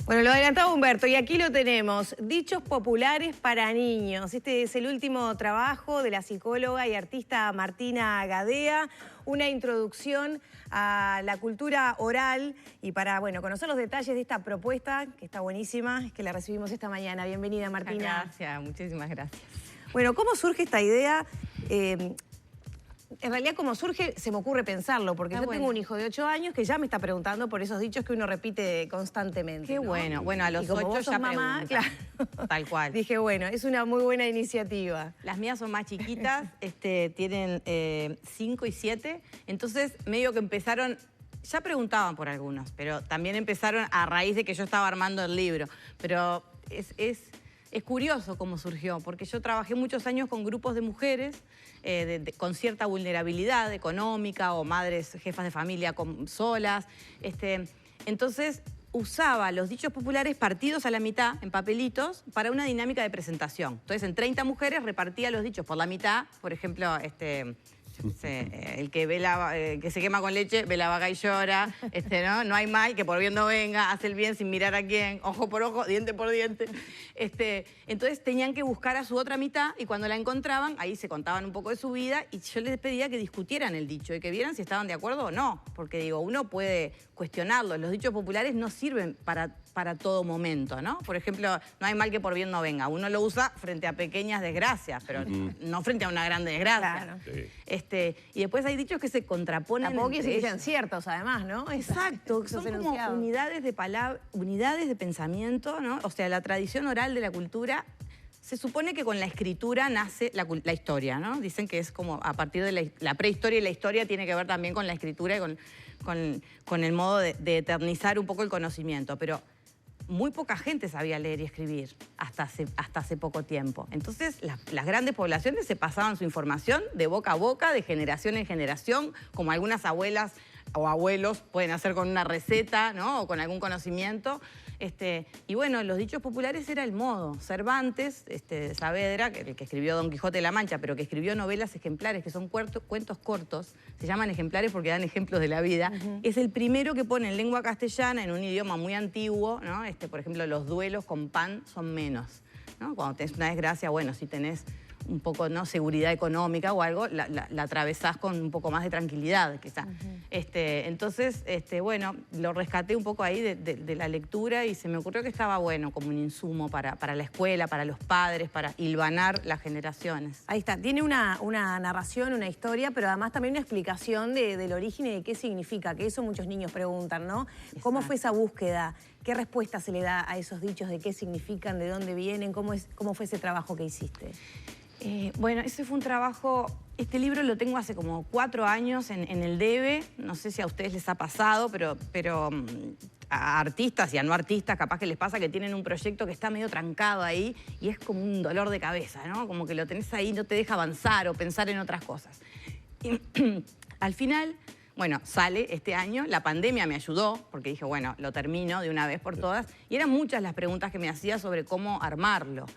Bueno, lo adelantaba Humberto y aquí lo tenemos. Dichos populares para niños. Este es el último trabajo de la psicóloga y artista Martina Gadea. Una introducción a la cultura oral y para, bueno, conocer los detalles de esta propuesta, que está buenísima, que la recibimos esta mañana. Bienvenida, Martina. Gracias, muchísimas gracias. Bueno, ¿cómo surge esta idea? En realidad, como surge, se me ocurre pensarlo, porque yo tengo un hijo de 8 años que ya me está preguntando por esos dichos que uno repite constantemente. Qué ¿no? bueno. Bueno, a los 8 ya mamá, preguntan. claro. Tal cual. Dije, bueno, es una muy buena iniciativa. Las mías son más chiquitas, tienen 5 y 7, entonces medio que empezaron. Ya preguntaban por algunos, pero también empezaron a raíz de que yo estaba armando el libro. Pero es curioso cómo surgió, porque yo trabajé muchos años con grupos de mujeres con cierta vulnerabilidad económica o madres, jefas de familia solas. Entonces usaba los dichos populares partidos a la mitad en papelitos para una dinámica de presentación. Entonces en 30 mujeres repartía los dichos por la mitad, por ejemplo, el que que se quema con leche, ve la vaca y llora, ¿no? No hay mal que por bien no venga, hace el bien sin mirar a quién, ojo por ojo, diente por diente. Entonces tenían que buscar a su otra mitad y cuando la encontraban, ahí se contaban un poco de su vida y yo les pedía que discutieran el dicho y que vieran si estaban de acuerdo o no, porque digo, uno puede cuestionarlo, los dichos populares no sirven para todo momento, ¿no? Por ejemplo, no hay mal que por bien no venga. Uno lo usa frente a pequeñas desgracias, pero no frente a una gran desgracia. Claro. Sí. Y después hay dichos que se contraponen. Tampoco quiere decir que sean ciertos, además, ¿no? Exacto, son como unidades de palabra, unidades de pensamiento, ¿no? O sea, la tradición oral de la cultura. Se supone que con la escritura nace la historia, ¿no? Dicen que es como a partir de la prehistoria y la historia tiene que ver también con la escritura y con el modo de eternizar un poco el conocimiento. Pero muy poca gente sabía leer y escribir hasta hace poco tiempo. Entonces, las grandes poblaciones se pasaban su información de boca a boca, de generación en generación, como algunas abuelas o abuelos pueden hacer con una receta, ¿no? O con algún conocimiento. Y bueno, los dichos populares era el modo. Cervantes, Saavedra, el que escribió Don Quijote de la Mancha, pero que escribió novelas ejemplares, que son cuentos cortos, se llaman ejemplares porque dan ejemplos de la vida, es el primero que pone en lengua castellana, en un idioma muy antiguo, ¿no? Por ejemplo, los duelos con pan son menos, ¿no? Cuando tenés una desgracia, bueno, si tenés un poco, ¿no?, seguridad económica o algo, la atravesás con un poco más de tranquilidad, quizá. Entonces, bueno, lo rescaté un poco ahí de la lectura y se me ocurrió que estaba bueno como un insumo para la escuela, para los padres, para hilvanar las generaciones. Ahí está, tiene una narración, una historia, pero además también una explicación del origen y de qué significa, que eso muchos niños preguntan, ¿no? Exacto. ¿Cómo fue esa búsqueda? ¿Qué respuesta se le da a esos dichos? ¿De qué significan? ¿De dónde vienen? ¿Cómo fue ese trabajo que hiciste? Bueno, ese fue un trabajo, este libro lo tengo hace como 4 años en el DEVE, no sé si a ustedes les ha pasado, pero a artistas y a no artistas capaz que les pasa que tienen un proyecto que está medio trancado ahí y es como un dolor de cabeza, ¿no? Como que lo tenés ahí, no te deja avanzar o pensar en otras cosas. Y, al final, bueno, sale este año, la pandemia me ayudó, porque dije, bueno, lo termino de una vez por todas, y eran muchas las preguntas que me hacía sobre cómo armarlo.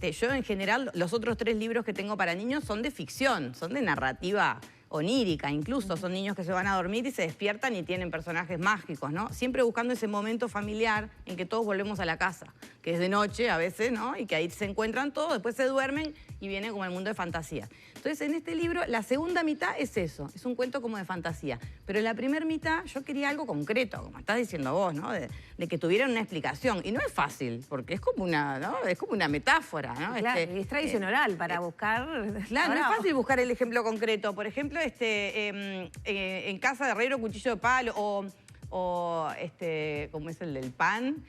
Yo en general, los otros 3 libros que tengo para niños son de ficción, son de narrativa onírica, incluso son niños que se van a dormir y se despiertan y tienen personajes mágicos, ¿no? Siempre buscando ese momento familiar en que todos volvemos a la casa, que es de noche a veces, ¿no? Y que ahí se encuentran todos, después se duermen y viene como el mundo de fantasía. Entonces, en este libro, la segunda mitad es eso, es un cuento como de fantasía. Pero en la primera mitad yo quería algo concreto, como estás diciendo vos, ¿no? De que tuvieran una explicación. Y no es fácil, porque es como una, ¿no? Es como una metáfora, ¿no? Claro, es tradición oral para buscar... Claro, no es fácil buscar el ejemplo concreto. Por ejemplo, en casa de herrero, cuchillo de palo, o como es el del pan,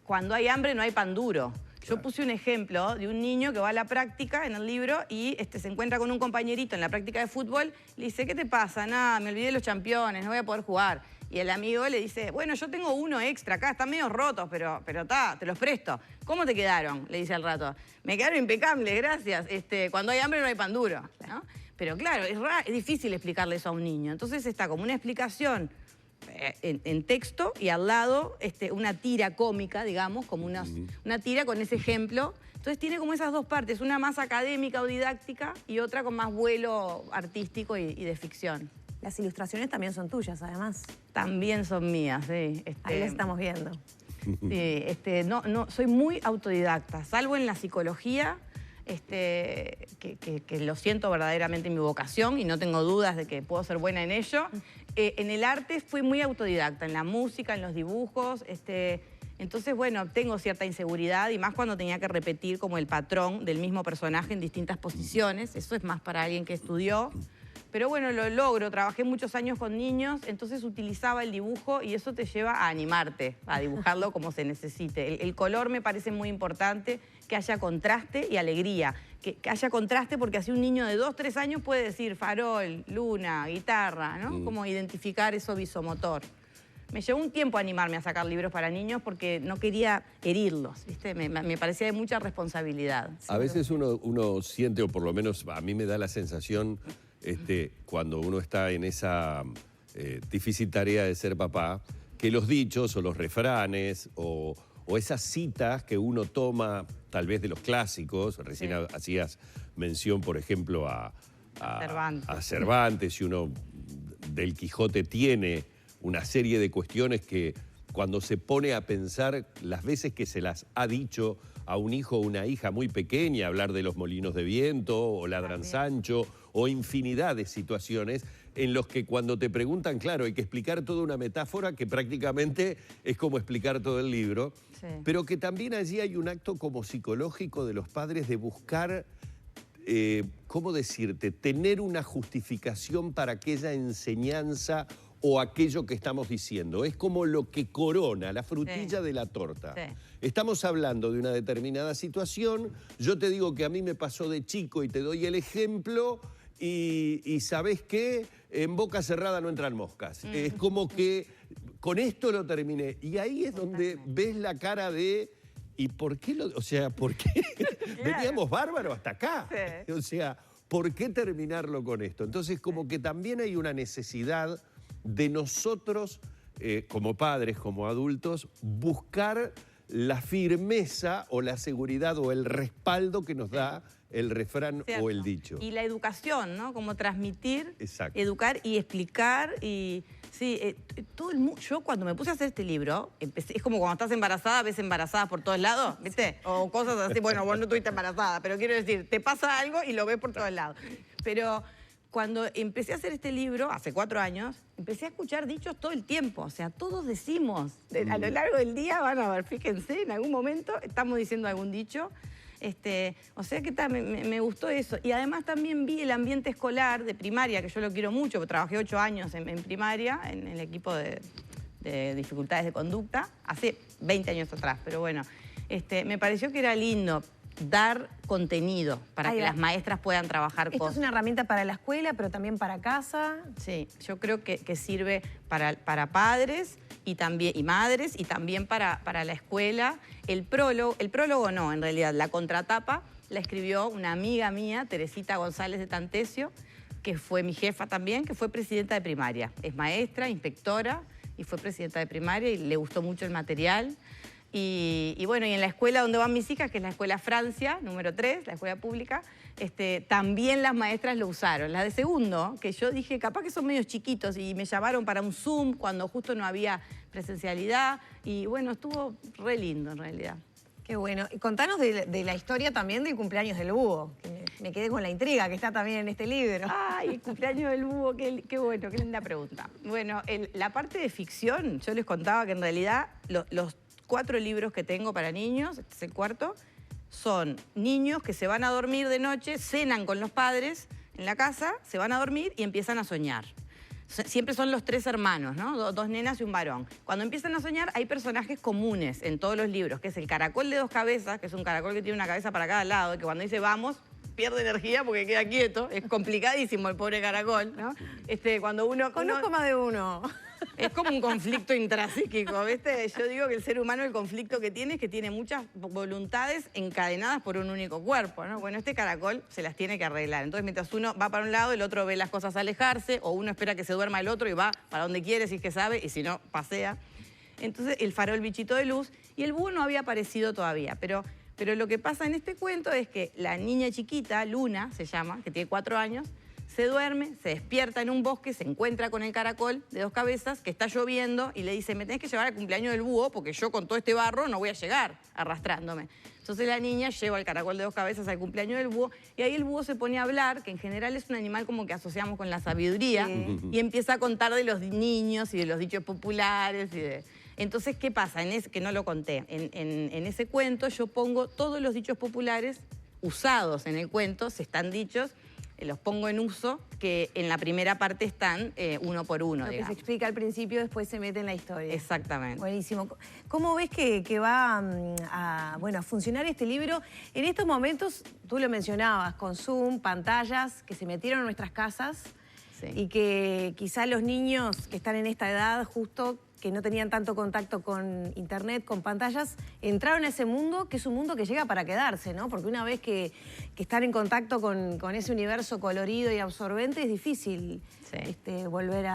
cuando hay hambre no hay pan duro. Yo puse un ejemplo de un niño que va a la práctica en el libro y se encuentra con un compañerito en la práctica de fútbol y le dice, ¿qué te pasa? Nada, me olvidé de los championes, no voy a poder jugar. Y el amigo le dice, bueno, yo tengo uno extra acá, están medio rotos, pero te los presto. ¿Cómo te quedaron? Le dice al rato. Me quedaron impecables, gracias. Cuando hay hambre no hay pan duro, ¿no? Pero claro, es difícil explicarle eso a un niño. Entonces está como una explicación en texto y al lado una tira cómica, digamos, como una tira con ese ejemplo. Entonces tiene como esas dos partes, una más académica o didáctica y otra con más vuelo artístico y de ficción. Las ilustraciones también son tuyas, además. También son mías, sí. Ahí las estamos viendo. Sí, soy muy autodidacta, salvo en la psicología, que lo siento verdaderamente mi vocación y no tengo dudas de que puedo ser buena en ello. En el arte fui muy autodidacta, en la música, en los dibujos. Entonces, bueno, tengo cierta inseguridad y más cuando tenía que repetir como el patrón del mismo personaje en distintas posiciones. Eso es más para alguien que estudió. Pero bueno, lo logro. Trabajé muchos años con niños, entonces utilizaba el dibujo y eso te lleva a animarte, a dibujarlo como se necesite. El color me parece muy importante, que haya contraste y alegría. Que haya contraste porque así un niño de 2, 3 años puede decir farol, luna, guitarra, ¿no? Como identificar eso visomotor. Me llevó un tiempo animarme a sacar libros para niños porque no quería herirlos, ¿viste? Me parecía de mucha responsabilidad. A veces uno siente, o por lo menos a mí me da la sensación, cuando uno está en esa difícil tarea de ser papá, que los dichos o los refranes o esas citas que uno toma tal vez de los clásicos, recién hacías mención, por ejemplo, a Cervantes, y uno del Quijote tiene una serie de cuestiones que cuando se pone a pensar las veces que se las ha dicho a un hijo o una hija muy pequeña, hablar de los molinos de viento o Ladran Sancho o infinidad de situaciones en los que cuando te preguntan, claro, hay que explicar toda una metáfora que prácticamente es como explicar todo el libro, pero que también allí hay un acto como psicológico de los padres de buscar, ¿cómo decirte?, tener una justificación para aquella enseñanza o aquello que estamos diciendo. Es como lo que corona, la frutilla de la torta. Estamos hablando de una determinada situación, yo te digo que a mí me pasó de chico y te doy el ejemplo y ¿sabés qué? En boca cerrada no entran moscas. Es como que con esto lo terminé. Y ahí es donde ves la cara de... ¿Y por qué por qué? Veníamos bárbaros hasta acá. O sea, ¿por qué terminarlo con esto? Entonces, como que también hay una necesidad de nosotros, como padres, como adultos, buscar la firmeza o la seguridad o el respaldo que nos da el refrán o el dicho. Y la educación, ¿no? Como transmitir, educar y explicar. Y sí, yo cuando me puse a hacer este libro, es como cuando estás embarazada, ves embarazadas por todos lados, ¿viste? O cosas así, bueno, vos no estuviste embarazada, pero quiero decir, te pasa algo y lo ves por todos lados. Pero cuando empecé a hacer este libro, hace 4 años, empecé a escuchar dichos todo el tiempo. O sea, todos decimos, a lo largo del día, van a ver, fíjense, en algún momento estamos diciendo algún dicho. O sea que me gustó eso. Y además también vi el ambiente escolar de primaria, que yo lo quiero mucho, porque trabajé 8 años en primaria, en el equipo de dificultades de conducta, hace 20 años atrás, pero bueno, me pareció que era lindo dar contenido para que las maestras puedan trabajar cosas. Esto es una herramienta para la escuela, pero también para casa. Sí, yo creo que sirve para padres y madres y también para la escuela. El prólogo no, en realidad, la contratapa la escribió una amiga mía, Teresita González de Tantesio, que fue mi jefa también, que fue presidenta de primaria. Es maestra, inspectora y fue presidenta de primaria y le gustó mucho el material. Y bueno, y en la escuela donde van mis hijas, que es la escuela Francia, número 3, la escuela pública, también las maestras lo usaron. La de segundo, que yo dije, capaz que son medios chiquitos, y me llamaron para un Zoom cuando justo no había presencialidad. Y bueno, estuvo re lindo en realidad. Qué bueno. Y contanos de la historia también del cumpleaños del búho. Que me quedé con la intriga que está también en este libro. Ay, el cumpleaños del búho, qué bueno, qué linda pregunta. Bueno, la parte de ficción, yo les contaba que en realidad los 4 libros que tengo para niños, este es el 4, son niños que se van a dormir de noche, cenan con los padres en la casa, se van a dormir y empiezan a soñar. Siempre son los 3 hermanos, ¿no? 2 nenas y un varón. Cuando empiezan a soñar hay personajes comunes en todos los libros, que es el caracol de 2 cabezas, que es un caracol que tiene una cabeza para cada lado, y que cuando dice vamos, pierde energía porque queda quieto. Es complicadísimo el pobre caracol, ¿no? Cuando uno... Conozco más de uno. Es como un conflicto intrapsíquico, ¿viste? Yo digo que el ser humano, el conflicto que tiene es que tiene muchas voluntades encadenadas por un único cuerpo, ¿no? Bueno, este caracol se las tiene que arreglar. Entonces, mientras uno va para un lado, el otro ve las cosas alejarse, o uno espera que se duerma el otro y va para donde quiere, si es que sabe, y si no, pasea. Entonces, el farol bichito de luz, y el búho no había aparecido todavía, pero lo que pasa en este cuento es que la niña chiquita, Luna se llama, que tiene 4 años, Se duerme, se despierta en un bosque, se encuentra con el caracol de 2 cabezas, que está lloviendo, y le dice, me tenés que llevar al cumpleaños del búho porque yo con todo este barro no voy a llegar arrastrándome. Entonces la niña lleva al caracol de 2 cabezas al cumpleaños del búho, y ahí el búho se pone a hablar, que en general es un animal como que asociamos con la sabiduría, y empieza a contar de los niños y de los dichos populares. Entonces, ¿qué pasa? Que no lo conté. En ese cuento yo pongo todos los dichos populares usados en el cuento, se están dichos, los pongo en uso, que en la primera parte están uno por uno. Lo que se explica al principio, después se mete en la historia. Exactamente. Buenísimo. ¿Cómo ves que va a funcionar este libro? En estos momentos, tú lo mencionabas, con Zoom, pantallas que se metieron en nuestras casas, sí, y que quizá los niños que están en esta edad justo, que no tenían tanto contacto con internet, con pantallas, entraron a ese mundo, que es un mundo que llega para quedarse, ¿no? Porque una vez que están en contacto con ese universo colorido y absorbente, es difícil, sí, volver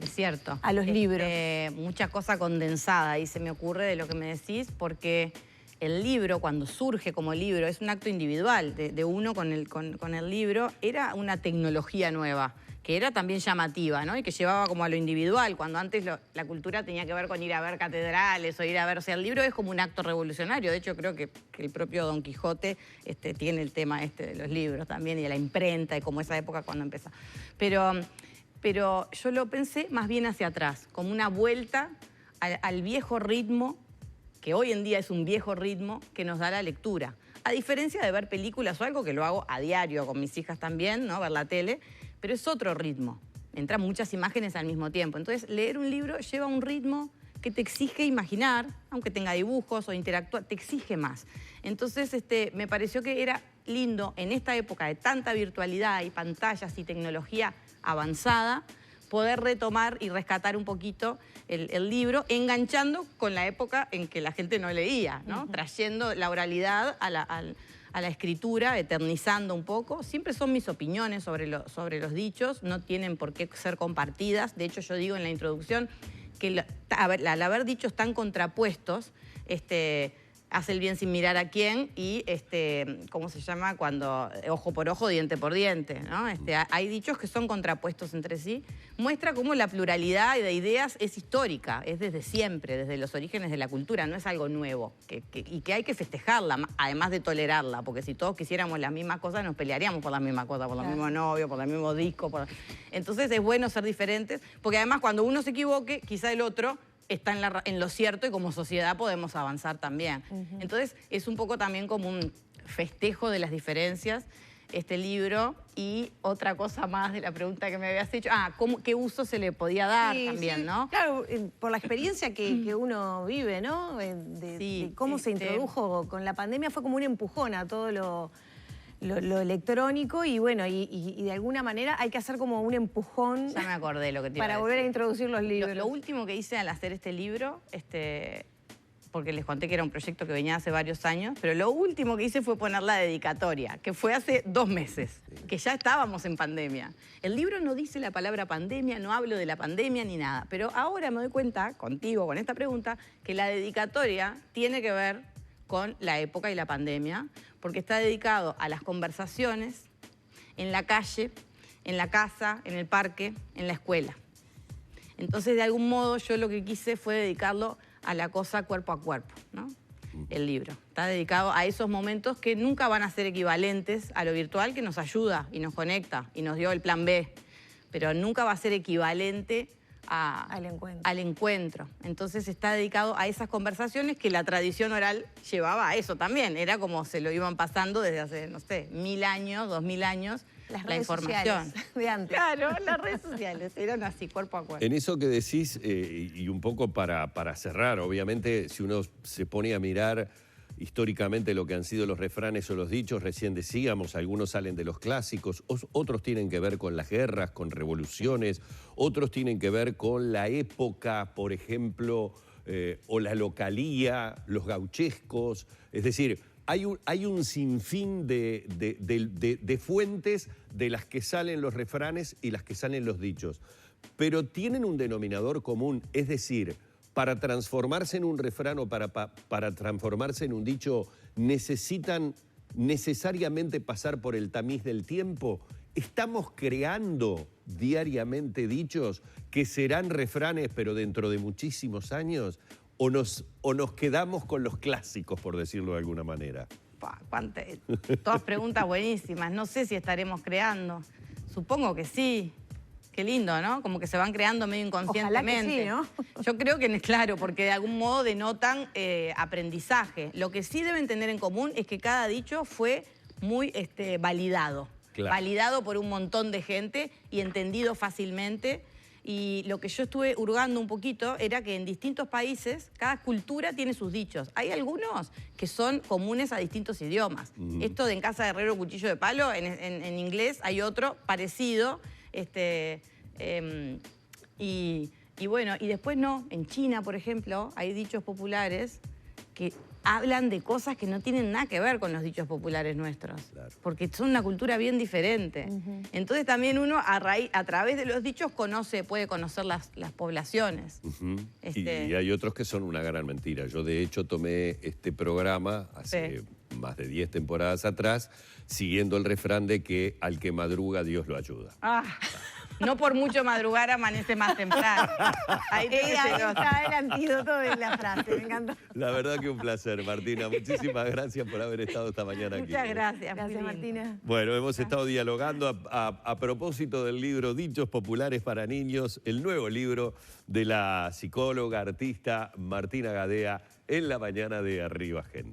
es cierto, a los libros. Mucha cosa condensada ahí se me ocurre de lo que me decís, porque el libro, cuando surge como libro, es un acto individual de uno con el libro, era una tecnología nueva, que era también llamativa, ¿no? Y que llevaba como a lo individual, cuando antes la cultura tenía que ver con ir a ver catedrales o ir a ver... O sea, el libro es como un acto revolucionario. De hecho, creo que el propio Don Quijote tiene el tema de los libros también, y de la imprenta, y como esa época cuando empezó. Pero yo lo pensé más bien hacia atrás, como una vuelta al viejo ritmo, que hoy en día es un viejo ritmo que nos da la lectura. A diferencia de ver películas o algo, que lo hago a diario con mis hijas también, ¿no? Ver la tele, pero es otro ritmo. Entran muchas imágenes al mismo tiempo. Entonces, leer un libro lleva un ritmo que te exige imaginar, aunque tenga dibujos o interactuar, te exige más. Entonces, me pareció que era lindo en esta época de tanta virtualidad y pantallas y tecnología avanzada, poder retomar y rescatar un poquito el libro, enganchando con la época en que la gente no leía, ¿no? Trayendo la oralidad a la escritura, eternizando un poco. Siempre son mis opiniones sobre los dichos, no tienen por qué ser compartidas. De hecho, yo digo en la introducción que al haber dichos tan contrapuestos, hace el bien sin mirar a quién, y ¿cómo se llama? Cuando ojo por ojo, diente por diente, ¿no? Hay dichos que son contrapuestos entre sí. Muestra cómo la pluralidad de ideas es histórica, es desde siempre, desde los orígenes de la cultura, no es algo nuevo, y que hay que festejarla, además de tolerarla, porque si todos quisiéramos las mismas cosas, nos pelearíamos por las mismas cosas, por los mismos novios, por el mismo disco. Entonces es bueno ser diferentes, porque además cuando uno se equivoque, quizá el otro está en lo cierto, y como sociedad podemos avanzar también. Entonces es un poco también como un festejo de las diferencias este libro. Y otra cosa más de la pregunta que me habías hecho, ¿qué uso se le podía dar también, sí, no? Claro, por la experiencia que uno vive, ¿no? De cómo se introdujo con la pandemia, fue como un empujón a todo lo electrónico, y bueno, y de alguna manera hay que hacer como un empujón. Ya me acordé lo que te iba para a volver a decir. introducir los libros. Lo último que hice al hacer este libro, porque les conté que era un proyecto que venía hace varios años, pero lo último que hice fue poner la dedicatoria, que fue hace 2 meses, que ya estábamos en pandemia. El libro no dice la palabra pandemia, no hablo de la pandemia ni nada, pero ahora me doy cuenta, contigo, con esta pregunta, que la dedicatoria tiene que ver con la época y la pandemia, porque está dedicado a las conversaciones en la calle, en la casa, en el parque, en la escuela. Entonces, de algún modo, yo lo que quise fue dedicarlo a la cosa cuerpo a cuerpo, ¿no? El libro está dedicado a esos momentos que nunca van a ser equivalentes a lo virtual, que nos ayuda y nos conecta y nos dio el plan B, pero nunca va a ser equivalente al encuentro. Entonces está dedicado a esas conversaciones que la tradición oral llevaba a eso también. Era como se lo iban pasando desde hace, no sé, 1000 años, 2000 años. La información de antes. Claro, las redes sociales eran así, cuerpo a cuerpo. En eso que decís, y un poco para cerrar, obviamente, si uno se pone a mirar históricamente lo que han sido los refranes o los dichos, recién decíamos, algunos salen de los clásicos, otros tienen que ver con las guerras, con revoluciones, otros tienen que ver con la época, por ejemplo, o la localía, los gauchescos, es decir, hay un sinfín de fuentes de las que salen los refranes y las que salen los dichos, pero tienen un denominador común, es decir, para transformarse en un refrán o para transformarse en un dicho, necesitan necesariamente pasar por el tamiz del tiempo. ¿estamos creando diariamente dichos que serán refranes, pero dentro de muchísimos años? ¿O nos quedamos con los clásicos, por decirlo de alguna manera? Todas preguntas buenísimas. No sé si estaremos creando. Supongo que sí. Qué lindo, ¿no? Como que se van creando medio inconscientemente. Ojalá que sí, ¿no? Yo creo que, claro, porque de algún modo denotan aprendizaje. Lo que sí deben tener en común es que cada dicho fue muy validado. Claro. Validado por un montón de gente y entendido fácilmente. Y lo que yo estuve hurgando un poquito era que en distintos países cada cultura tiene sus dichos. Hay algunos que son comunes a distintos idiomas. Esto de en casa de herrero cuchillo de palo, en inglés hay otro parecido. Y bueno, y después no. En China, por ejemplo, hay dichos populares que hablan de cosas que no tienen nada que ver con los dichos populares nuestros. Claro. Porque son una cultura bien diferente. Entonces también uno a través de los dichos puede conocer las poblaciones. Y hay otros que son una gran mentira. Yo de hecho tomé este programa hace más de 10 temporadas atrás, siguiendo el refrán de que al que madruga Dios lo ayuda. No por mucho madrugar amanece más temprano. Ahí está el antídoto de la frase, me encantó. La verdad que un placer, Martina. Muchísimas gracias por haber estado esta mañana aquí. Muchas gracias. Gracias, Martina. Bueno, hemos estado dialogando a propósito del libro Dichos Populares para Niños, el nuevo libro de la psicóloga, artista Martina Gadea, en la mañana de Arriba Gente.